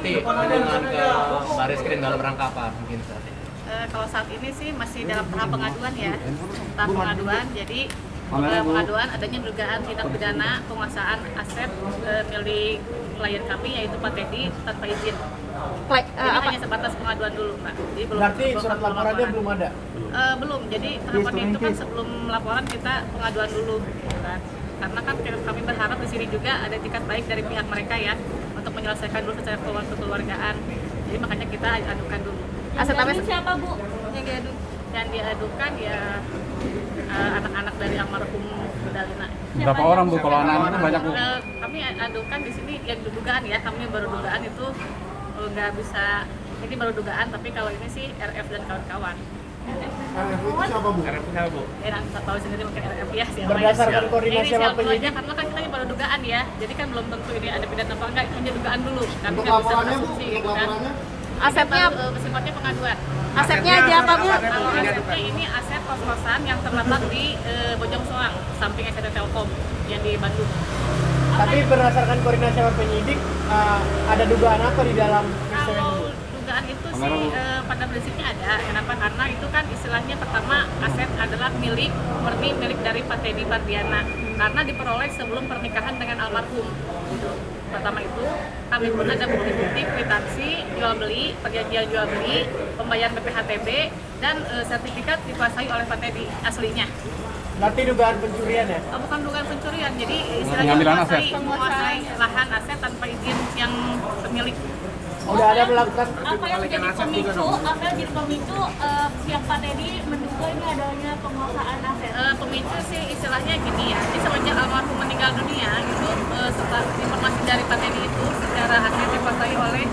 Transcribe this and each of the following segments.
Berarti dengan ke Barreskrim dalam rangka apa mungkin saat ini? Kalau saat ini sih masih dalam tahap pengaduan ya, tahap pengaduan. Jadi pengaduan adanya dugaan tindak pidana penguasaan aset milik klien kami yaitu Pak Teddy tanpa izin. Ini hanya sebatas pengaduan dulu, Mbak. Jadi Berarti surat laporannya belum ada? Belum. Jadi tahapannya itu kan sebelum laporan kita pengaduan dulu, kan? Karena kan kami berharap di sini juga ada etikat baik dari pihak mereka ya untuk menyelesaikan dulu secara kekeluargaan. Jadi makanya kita adukan dulu. Aset apa siapa Bu? Yang diadukan ya anak-anak dari almarhum Dalina. Berapa orang Bu? Kalau anak-anak itu banyak Bu? Kami adukan di sini yang dugaan ya, kami baru dugaan itu nggak bisa, ini baru dugaan, tapi kalau ini sih RF dan kawan-kawan. RF itu siapa Bu? RF siapa Bu? Nanti tahu sendiri mungkin RF ya siapa. Berdasarkan koordinasi sama sama penyidik. aja, karena kan kita baru dugaan ya, jadi kan belum tentu ini ada pidana apa enggak, hanya dugaan dulu. Kami Untuk nggak bisa laporannya Bu? berasumsi Untuk gitu kan. laporannya? Asetnya Sifatnya pengaduan. asetnya aja apa Bu? Kalau asetnya ini aset kos-kosan yang terletak di Bojong Soang, samping SCT Telkom yang di Bandung. Tapi berdasarkan koordinasi sama penyidik, ada dugaan apa di dalam peristiwa Kalau ini? dugaan itu sih pada prinsipnya ada. Kenapa? Karena itu kan istilahnya pertama aset adalah murni milik dari Pak Teddy Pardiana karena diperoleh sebelum pernikahan dengan almarhum. Gitu. Pertama itu kami pun ada bukti-bukti kwitansi jual beli, perjanjian jual beli, pembayaran BPHTB dan sertifikat dikuasai oleh Pak Teddy aslinya. Berarti dugaan pencurian ya? Bukan dugaan pencurian, jadi istilahnya Pengambilan aset. menguasai lahan aset tanpa izin yang pemilik. Udah ada melakukan Apa yang jadi pemicu pihak Pak Teddy menduga ini adanya penguasaan aset? Pemicu sih istilahnya gini ya, jadi semenjak almarhum meninggal dunia itu setelah informasi dari Pak Teddy itu secara hasil dikuasai oleh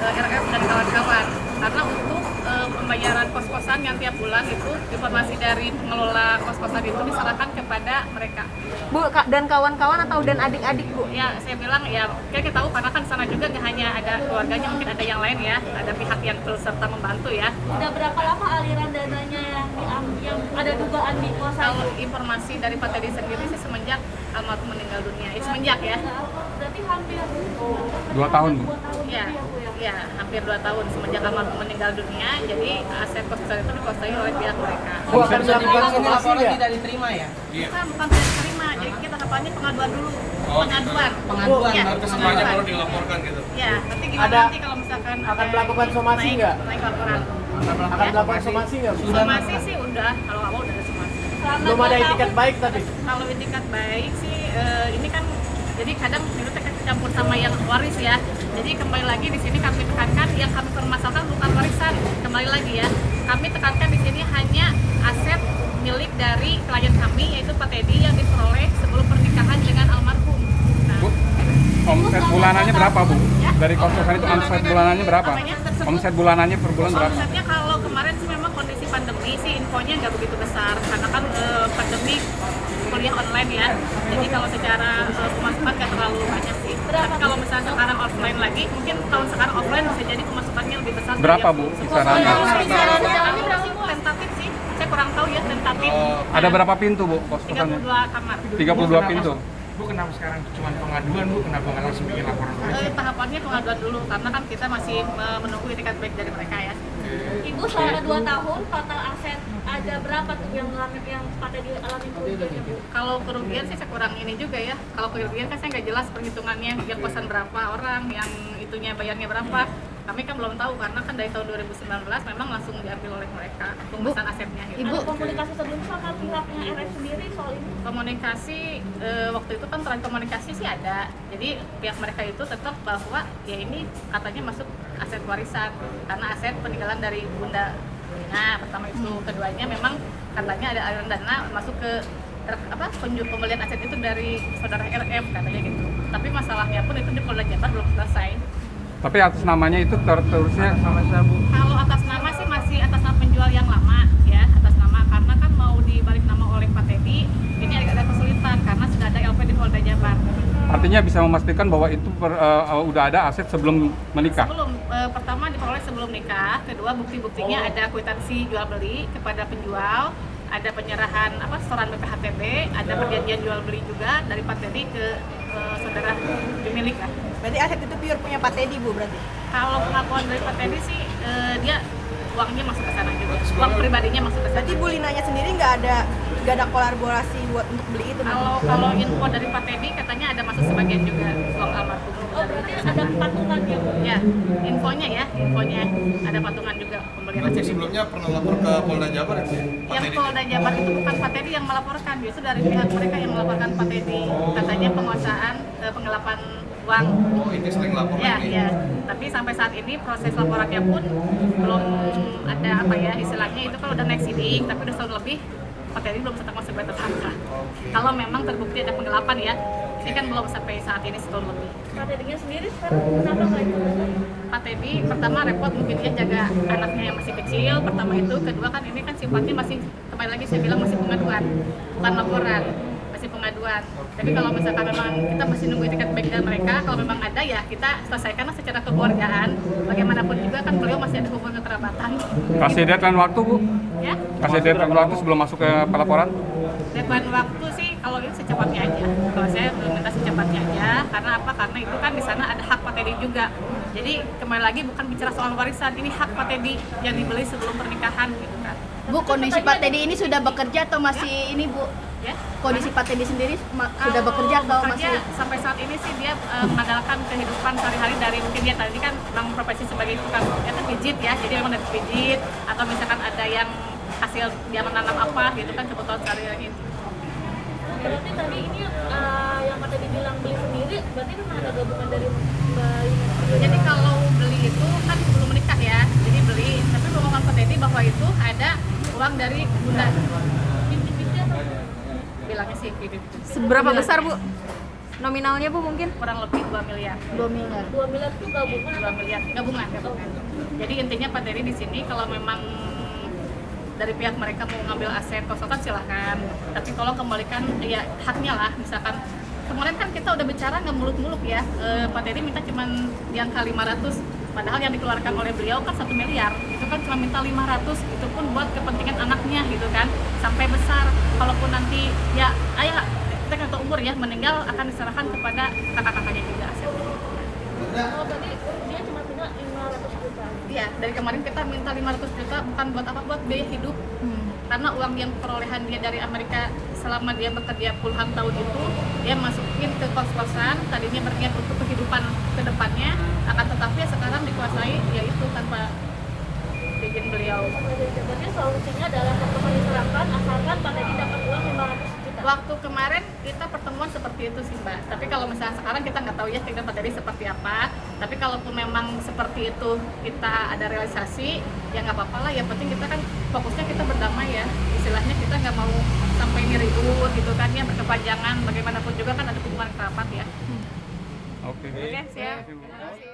RF dan kawan-kawan karena untuk pembayaran kos-kosan yang tiap bulan itu informasi dari pengelola kos-kosan itu diserahkan kepada mereka. Bu, dan kawan-kawan atau dan adik-adik Bu? Ya, saya bilang ya, kita tahu karena kan sana juga nggak hanya ada keluarganya, mungkin ada yang lain ya, ada pihak yang turut serta membantu ya. Udah berapa lama aliran dananya yang ada dugaan dikuasai? Kalau informasi dari Pak Teddy sendiri sih semenjak almarhum meninggal dunia, semenjak ya. Berarti hampir 2 tahun Bu? Ya, hampir 2 tahun semenjak almarhum meninggal dunia, jadi aset kos-kosan itu dikuasai oleh pihak mereka. Bu akan melakukan somasi nggak? tidak diterima ya? Bukan tidak terima, jadi kita harapannya pengaduan dulu. Pengaduan. Pengaduan, Ya, baru semuanya baru dilaporkan gitu. Ya, nanti gimana Ada- nanti kalau misalkan akan melakukan somasi nggak? Naik laporan. Akan melakukan somasi nggak Bu? Somasi sih udah, kalau awal udah ada somasi. Belum ada etikat baik tapi? Kalau etikat baik sih ini kan jadi kadang itu campur sama yang waris ya. Jadi kembali lagi di sini kami tekankan yang kami permasalahkan bukan warisan. Kembali lagi ya, kami tekankan di sini hanya aset milik dari klien kami yaitu Pak Teddy yang diperoleh sebelum pernikahan dengan almarhum. Nah, Bu, omset bulanannya berapa Bu? Ya. Dari kos-kosan itu omset bulanannya berapa? Apanya? Tersebut? Omset bulanannya per bulan berapa? Omsetnya kalau kemarin sih memang kondisi pandemi sih infonya nggak begitu besar karena kan pandemi kuliah online ya. Jadi kalau secara pemasukan nggak terlalu banyak sih. Tapi kalau misalnya sekarang offline lagi, mungkin tahun sekarang offline bisa jadi pemasukannya lebih besar. Berapa Bu kisarannya? Kisarannya berapa tentatif sih? Saya kurang tahu ya tentatif. Ada berapa pintu Bu kos-kosannya? 32 kamar. 32 pintu. Bu, kenapa sekarang cuma pengaduan, Bu? Kenapa nggak langsung bikin laporan polisi? Tahapannya pengaduan dulu karena kan kita masih menunggu etikat baik dari mereka ya. Ibu selama 2 tahun total aset ada berapa tuh yang pada dialami kerugiannya Bu? Kalau kerugian sih saya kurang ini juga ya. Kalau kerugian kan saya nggak jelas perhitungannya, yang kosan berapa orang, yang itunya bayarnya berapa. Kami kan belum tahu karena kan dari tahun 2019 memang langsung diambil oleh mereka pembebasan asetnya. Gitu. Ada komunikasi sebelumnya sama pihaknya RF sendiri soal ini? Komunikasi waktu itu kan tren komunikasi sih ada. Jadi pihak mereka itu tetap bahwa ya ini katanya masuk aset warisan karena aset peninggalan dari Bunda. Nah, pertama itu, keduanya memang katanya ada aliran dana masuk ke pembelian aset itu dari saudara RF katanya gitu. Tapi masalahnya pun itu di Polda Jabar belum selesai. Tapi atas namanya itu tertulisnya sama saya Bu? Kalau atas nama sih masih atas nama penjual yang lama ya, atas nama karena kan mau dibalik nama oleh Pak Teddy, ini agak ada kesulitan karena sudah ada LP di Polda Jabar. Artinya bisa memastikan bahwa itu udah ada aset sebelum menikah? Sebelum, pertama diperoleh sebelum nikah, kedua bukti-buktinya ada kwitansi jual beli kepada penjual, ada penyerahan setoran BPHTB, ada perjanjian jual beli juga dari Pak Teddy ke saudara pemilik lah. Berarti aset itu pure punya Pak Teddy, Bu, berarti? Kalau pengakuan dari Pak Teddy sih dia uangnya masuk ke sana juga, uang pribadinya masuk ke sana. Berarti Bu Linanya sendiri nggak ada kolaborasi buat untuk beli itu? Kalau info dari Pak Teddy katanya ada masuk sebagian juga uang almarhum. Oh, berarti ada patungan ya, Bu? Ya, infonya ada patungan juga pembelian Berarti aset. sebelumnya pernah lapor ke Polda Jabar ya? Pak Yang Teddy? Polda Jabar itu bukan Pak Teddy yang melaporkan, justru dari pihak mereka yang melaporkan Pak Teddy. Katanya penguasaan penggelapan uang. Oh, ini sering lapor Ya, lagi? ya. Tapi sampai saat ini proses laporannya pun belum ada istilahnya itu kalau udah naik sidik, tapi udah setahun lebih Pak Teddy belum termasuk sebagai tersangka. Kalau memang terbukti ada penggelapan ya, ini kan belum sampai saat ini setahun lebih. Pak Teddy-nya sendiri sekarang kenapa nggak ikut? Pak Teddy pertama repot mungkin dia jaga anaknya yang masih kecil, pertama itu, kedua kan ini kan sifatnya masih, kembali lagi saya bilang masih pengaduan, bukan laporan, masih pengaduan. Tapi kalau misalkan memang kita masih nunggu tiket baik dari mereka, kalau memang ada ya kita selesaikanlah secara kekeluargaan. Bagaimanapun juga kan beliau masih ada hubungan kekerabatan. Kasih deadline waktu, Bu? Ya, Kasih deadline waktu sebelum masuk ke pelaporan? deadline waktu sih kalau ini secepatnya aja. Kalau saya belum minta secepatnya aja, karena apa? Karena itu kan di sana ada hak Pak Teddy juga. Jadi kembali lagi bukan bicara soal warisan, ini hak Pak Teddy yang dibeli sebelum pernikahan gitu kan. Bu, kondisi Pak Teddy ini sudah bekerja atau masih ini, Bu? Ya. Kondisi Pak Teddy sendiri sudah Kalau bekerja atau bekerja, masih? sampai saat ini sih dia mengandalkan kehidupan sehari-hari dari mungkin dia tadi kan memang profesi sebagai tukang pijit ya, jadi memang dari pijit atau misalkan ada yang hasil dia menanam apa gitu kan kebutuhan sehari-hari itu. Berarti tadi ini yang Pak Teddy bilang beli sendiri, berarti memang ada gabungan dari Mbak Lina. Jadi kalau beli itu kan belum menikah ya, jadi beli. Tapi pengumuman Pak Teddy bahwa itu ada uang dari Bunda. Bilangnya sih 50-50. Seberapa besar, Bu? Nominalnya, Bu, mungkin? Kurang lebih 2 miliar. 2 miliar. 2 miliar itu gabungan 2 miliar gabungan. Jadi intinya Pak Teddy di sini kalau memang dari pihak mereka mau ngambil aset konsultan silahkan, tapi kalau kembalikan ya haknya lah. Misalkan kemarin kan kita udah bicara nggak muluk-muluk ya, Pak Teddy minta cuman di angka 500, padahal yang dikeluarkan oleh beliau kan 1 miliar, itu kan cuma minta 500, itu pun buat kepentingan anaknya gitu kan, sampai besar. Kalaupun nanti ya ayah kita nggak tahu umur ya, meninggal akan diserahkan kepada kakak-kakaknya juga asetnya. Oh, berarti dia cuma punya 500 juta. Iya, dari kemarin kita minta 500 juta bukan buat apa, buat biaya hidup. Karena uang yang perolehan dia dari Amerika selama dia bekerja puluhan tahun itu, dia masukin ke kos-kosan, tadinya berniat untuk kehidupan ke depannya, akan tetapi ya sekarang dikuasai, yaitu tanpa izin beliau. Berarti solusinya adalah pertemuan diserahkan, asalkan Pak Teddy dapat uang 500 juta. Waktu kemarin kita pertemuan seperti itu sih Mbak, tapi kalau misalnya sekarang kita nggak tahu ya keinginan Pak Teddy seperti apa. Tapi kalaupun memang seperti itu kita ada realisasi, ya nggak apa-apa lah. Yang penting kita kan fokusnya kita berdamai ya, istilahnya kita nggak mau sampai ini ribut gitu kan ya, berkepanjangan. Bagaimanapun juga kan ada hubungan kerabat ya. Oke. Oke, siap. Terima kasih, Bu. Terima kasih.